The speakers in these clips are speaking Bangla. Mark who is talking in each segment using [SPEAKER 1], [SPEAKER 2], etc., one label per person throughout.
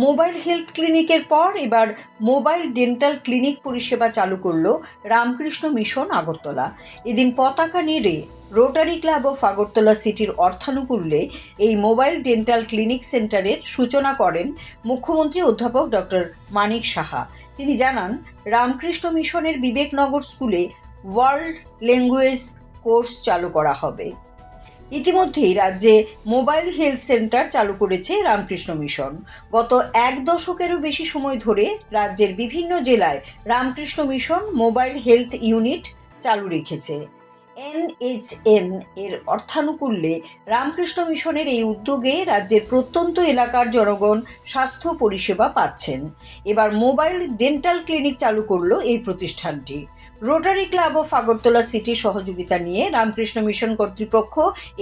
[SPEAKER 1] মোবাইল হেলথ ক্লিনিকের পর এবার মোবাইল ডেন্টাল ক্লিনিক পরিষেবা চালু করল রামকৃষ্ণ মিশন আগরতলা। এদিন পতাকা নেড়ে রোটারি ক্লাব অফ আগরতলা সিটির অর্থানুকূল্যে এই মোবাইল ডেন্টাল ক্লিনিক সেন্টারের সূচনা করেন মুখ্যমন্ত্রী অধ্যাপক ডক্টর মানিক সাহা। তিনি জানান, রামকৃষ্ণ মিশনের বিবেকনগর স্কুলে ওয়ার্ল্ড ল্যাঙ্গুয়েজ কোর্স চালু করা হবে। ইতিমধ্যেই রাজ্যে মোবাইল হেলথ সেন্টার চালু করেছে রামকৃষ্ণ মিশন। গত 1 দশকেরও বেশি সময় ধরে রাজ্যের বিভিন্ন জেলায় Ramakrishna mission mobile health unit চালু রেখেছে। NHN এর অর্থানুকূল্যে রামকৃষ্ণ মিশনের এই উদ্যোগে রাজ্যের প্রত্যন্ত এলাকার জনগণ স্বাস্থ্য পরিষেবা পাচ্ছেন। এবার মোবাইল ডেন্টাল ক্লিনিক চালু করল এই প্রতিষ্ঠানটি। রোটারি ক্লাব অফ আগরতলা সিটির সহযোগিতা নিয়ে রামকৃষ্ণ মিশন কর্তৃপক্ষ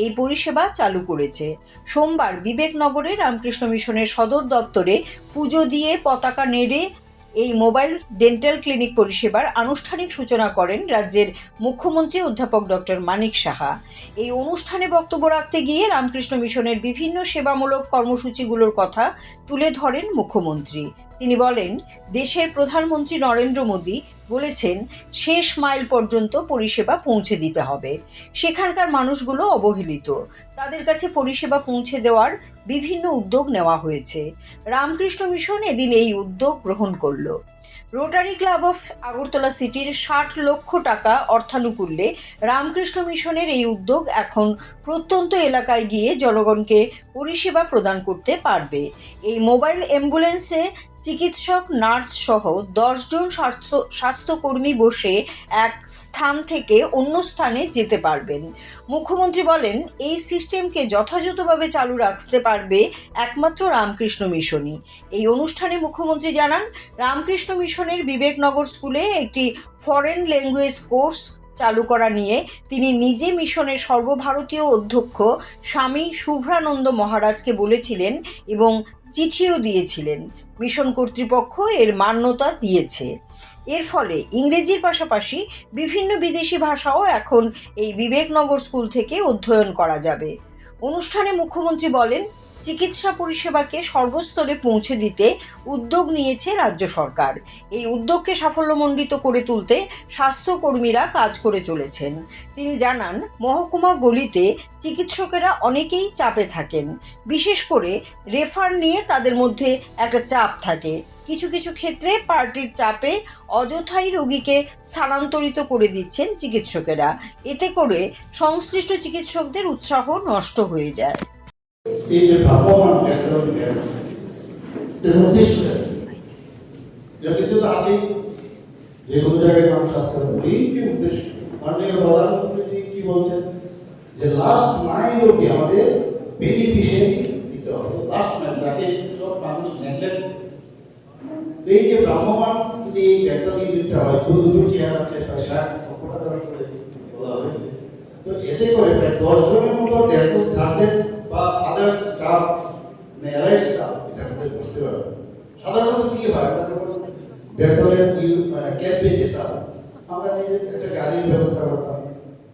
[SPEAKER 1] এই পরিষেবা চালু করেছে। সোমবার বিবেকনগরে রামকৃষ্ণ মিশনের সদর দপ্তরে পুজো দিয়ে পতাকা নেড়ে এই মোবাইল ডেন্টাল ক্লিনিক পরিষেবার আনুষ্ঠানিক সূচনা করেন রাজ্যের মুখ্যমন্ত্রী অধ্যাপক ডক্টর মানিক সাহা। এই অনুষ্ঠানে বক্তব্য রাখতে গিয়ে রামকৃষ্ণ মিশনের বিভিন্ন সেবামূলক কর্মসূচিগুলোর কথা তুলে ধরেন মুখ্যমন্ত্রী। তিনি বলেন, দেশের প্রধানমন্ত্রী নরেন্দ্র মোদী বলেছেন শেষ মাইল পর্যন্ত পরিষেবা পৌঁছে দিতে হবে। সেখানকার মানুষগুলো অবহেলিত, তাদের কাছে পরিষেবা পৌঁছে দেওয়ার বিভিন্ন উদ্যোগ নেওয়া হয়েছে। রামকৃষ্ণ মিশন এদিন এই উদ্যোগ গ্রহণ করল। রোটারি ক্লাব অফ আগরতলা সিটির 60 লক্ষ টাকা অর্থানুকূল্যে রামকৃষ্ণ মিশনের এই উদ্যোগ এখন প্রত্যন্ত এলাকায় গিয়ে জনগণকে পরিষেবা প্রদান করতে পারবে। এই মোবাইল অ্যাম্বুলেন্সে চিকিৎসক, নার্স সহ 10 জন স্বাস্থ্যকর্মী বসে এক স্থান থেকে অন্য স্থানে যেতে পারবেন। মুখ্যমন্ত্রী বলেন, এই সিস্টেমকে যথাযথভাবে চালু রাখতে পারবে একমাত্র রামকৃষ্ণ মিশনই। এই অনুষ্ঠানে মুখ্যমন্ত্রী জানান, রামকৃষ্ণ মিশনের বিবেকনগর স্কুলে একটি ফরেন ল্যাঙ্গুয়েজ কোর্স চালু করা নিয়ে তিনি নিজে মিশনের সর্বভারতীয় অধ্যক্ষ স্বামী শুভ্রানন্দ মহারাজকে বলেছিলেন এবং চিঠিও দিয়েছিলেন। মিশন কর্তৃপক্ষ এর মান্যতা দিয়েছে। এর ফলে ইংরেজির পাশাপাশি বিভিন্ন বিদেশি ভাষাও এখন এই বিবেকনগর স্কুল থেকে অধ্যয়ন করা যাবে। অনুষ্ঠানে মুখ্যমন্ত্রী বলেন, চিকিৎসা পরিষেবাকে সর্বস্তরে পৌঁছে দিতে উদ্যোগ নিয়েছে রাজ্য সরকার। এই উদ্যোগকে সাফল্যমণ্ডিত করে তুলতে স্বাস্থ্যকর্মীরা কাজ করে চলেছেন। তিনি জানান, মহকুমা গলিতে চিকিৎসকেরা অনেকেই চাপে থাকেন, বিশেষ করে রেফার নিয়ে তাদের মধ্যে একটা চাপ থাকে। কিছু কিছু ক্ষেত্রে পার্টির চাপে অযথাই রোগীকে স্থানান্তরিত করে দিচ্ছেন চিকিৎসকেরা। এতে করে সংশ্লিষ্ট চিকিৎসকদের উৎসাহ নষ্ট হয়ে যায়।
[SPEAKER 2] এই যে ভ্রাম্যমাণ এর উদ্দেশ্য তো আছেই, যে কোনো জায়গায় মানুষ আসতে পারবে। এই যে উদ্দেশ্য, মাননীয় প্রধানমন্ত্রী কি বলছেন যে লাস্ট মাইল অব্দি আমাদের বেনিফিশিয়ারি দিতে হবে। লাস্ট মাইল যাকে সব মানুষ নেগলেক্ট। এই যে ভ্রাম্যমাণ যদি এই ডেন্টাল ইউনিটটা হয়, দুটো চেয়ার আছে, প্রায় 60 লক্ষ টাকা করে বলা হয়েছে। তো এতে করে প্রায় 10 জনের মতো ডেন্টাল সার্জন বা আদার্স স্টাফ, এআরআই স্টাফ এটা আমাদের বুঝতে পারবে। সাধারণত কি হয়, আমরা যখন ডেন্টালের ক্যাম্পে যেতাম, আমরা নিজে একটা গাড়ির ব্যবস্থা করতাম।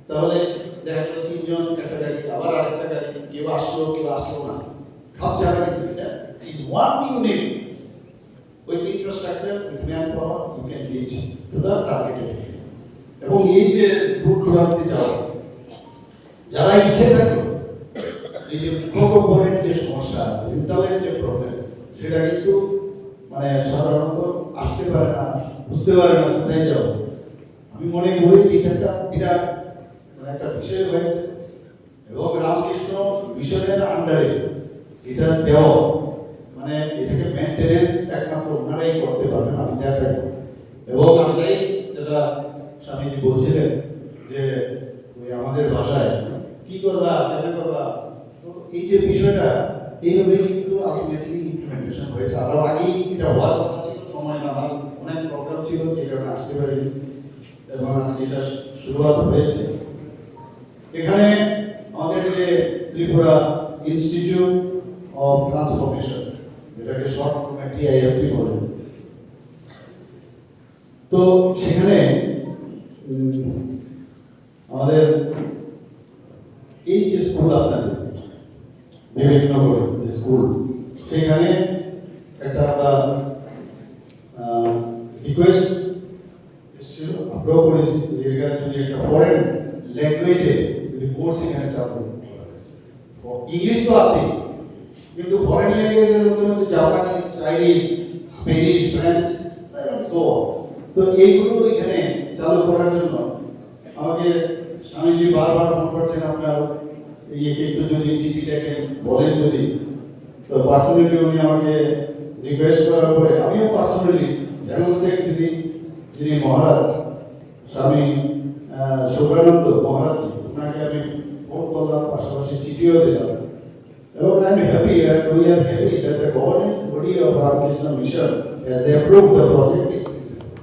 [SPEAKER 2] তাহলে দেখা গেল 3 জন একটা গাড়ি, আবার আরেকটা গাড়ি, কেউ আসলো না, সব জায়গায় in one unit with infrastructure, with manpower, you can reach to the targeted area. এবং এই যে দূর দূরান্তে যাওয়া, যারা ইচ্ছে থাকলো এই যে মুখ্যকরের যে সমস্যা, ডেন্টালের যে প্রবলেম, সেটা কিন্তু মানে সাধারণত আসতে পারে না, বুঝতে পারে না কোথায় যাবো। আমি মনে করি এটা একটা বিরাট একটা বিষয় হয়েছে এবং রামকৃষ্ণ মিশনের আন্ডারে এটা দেওয়া, মানে এটাকে মেনটেনেন্স একমাত্র ওনারাই করতে পারবেন। আমি দেখাই এবং আমি তাই যেটা স্বামীজি বলছিলেন যে আমাদের ভাষায় কি করবা, কেন করবা, তো এই যে বিষয়টা এইভাবে কিন্তু আলটিমেটলি ইমপ্লিমেন্টেশন হয়েছে। আরো আগেই এটা হওয়ার কথা ছিল, সময় না, অনেক প্রবলেম ছিল, যে কারণে আসতে পারিনি এবং আজকে এটা শুরুয়াত হয়েছে। এখানে আমাদের যে ত্রিপুরা ইনস্টিটিউট অফ ট্রান্সফরমেশন, যেটাকে শর্ট ফর্মে TIFT বলে, তো সেখানে আমাদের এই যে স্কুল আপনাদের বিবেকনগর যে স্কুল, সেখানে একটা ইংলিশ তো আছে, কিন্তু ফরেন ল্যাঙ্গুয়েজের মধ্যে হচ্ছে Japanese, Chinese, Spanish, French, so তো এইগুলো এখানে চালু করার জন্য আমাকে স্বামীজি বারবার ফোন করছেন, আপনার ইয়েকে একটু যদি চিঠি লেখেন বলেন যদি, তো পার্সোনালি উনি আমাকে রিকোয়েস্ট করার পরে আমিও পার্সোনালি জেনারেল সেক্রেটারি যিনি মহারাজ স্বামী শুভ্রানন্দ মহারাজ, ওনাকে আমি ফোন করলাম, পাশাপাশি চিঠিও দিলাম। এবং I am happy and we are happy that the governing body of Ramakrishna Mission has approved the project